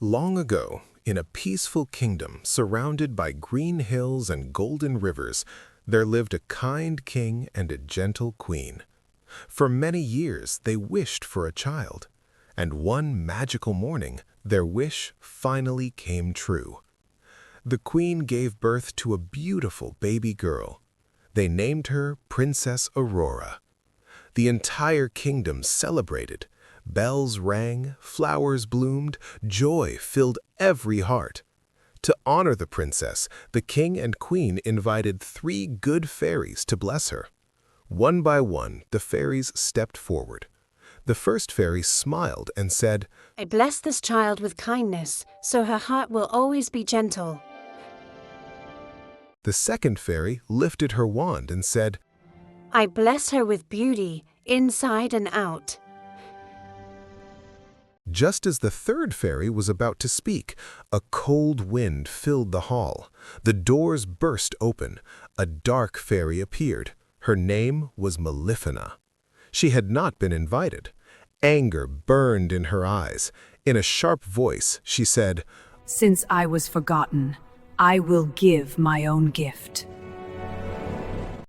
Long ago, in a peaceful kingdom surrounded by green hills and golden rivers, there lived a kind king and a gentle queen. For many years they wished for a child, and one magical morning their wish finally came true. The queen gave birth to a beautiful baby girl. They named her Princess Aurora. The entire kingdom celebrated. Bells rang, flowers bloomed, joy filled every heart. To honor the princess, the king and queen invited 3 good fairies to bless her. One by one, the fairies stepped forward. The first fairy smiled and said, I bless this child with kindness, so her heart will always be gentle. The second fairy lifted her wand and said, I bless her with beauty, inside and out. Just as the third fairy was about to speak, a cold wind filled the hall. The doors burst open. A dark fairy appeared. Her name was Malefina. She had not been invited. Anger burned in her eyes. In a sharp voice, she said, Since I was forgotten, I will give my own gift.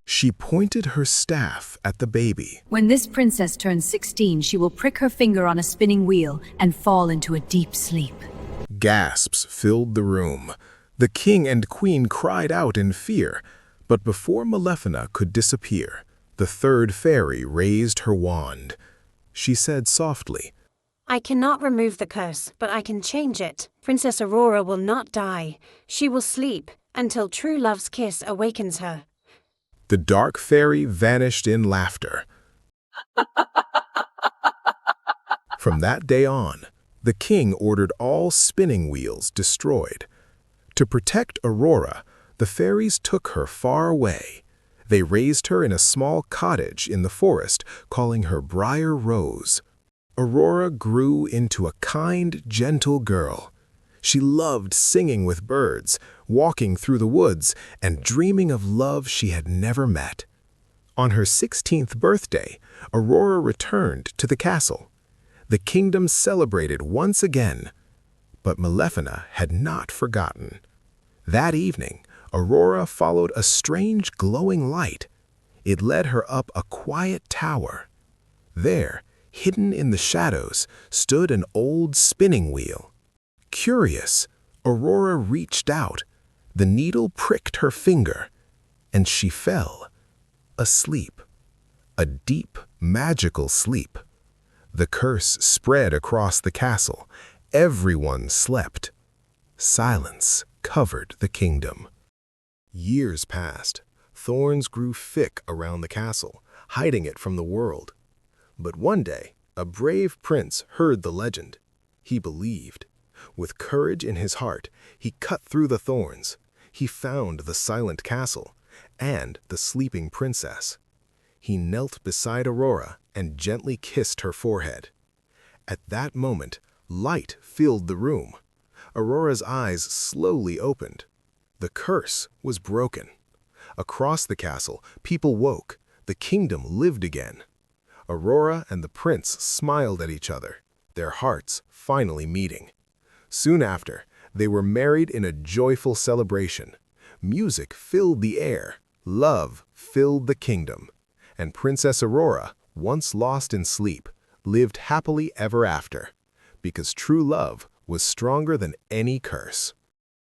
She pointed her staff at the baby. When this princess turns 16, she will prick her finger on a spinning wheel and fall into a deep sleep. Gasps filled the room. The king and queen cried out in fear. But before Malefina could disappear, the third fairy raised her wand. She said softly, I cannot remove the curse, but I can change it. Princess Aurora will not die. She will sleep until true love's kiss awakens her. The dark fairy vanished in laughter. From that day on, the king ordered all spinning wheels destroyed. To protect Aurora, the fairies took her far away. They raised her in a small cottage in the forest, calling her Briar Rose. Aurora grew into a kind, gentle girl. She loved singing with birds, walking through the woods, and dreaming of love she had never met. On her 16th birthday, Aurora returned to the castle. The kingdom celebrated once again, but Malefina had not forgotten. That evening, Aurora followed a strange glowing light. It led her up a quiet tower. There, hidden in the shadows, stood an old spinning wheel. Curious, Aurora reached out. The needle pricked her finger, and she fell asleep. A deep, magical sleep. The curse spread across the castle. Everyone slept. Silence covered the kingdom. Years passed. Thorns grew thick around the castle, hiding it from the world. But one day, a brave prince heard the legend. He believed. With courage in his heart, he cut through the thorns. He found the silent castle and the sleeping princess. He knelt beside Aurora and gently kissed her forehead. At that moment, light filled the room. Aurora's eyes slowly opened. The curse was broken. Across the castle, people woke. The kingdom lived again. Aurora and the prince smiled at each other, their hearts finally meeting. Soon after, they were married in a joyful celebration. Music filled the air, love filled the kingdom, and Princess Aurora, once lost in sleep, lived happily ever after, because true love was stronger than any curse.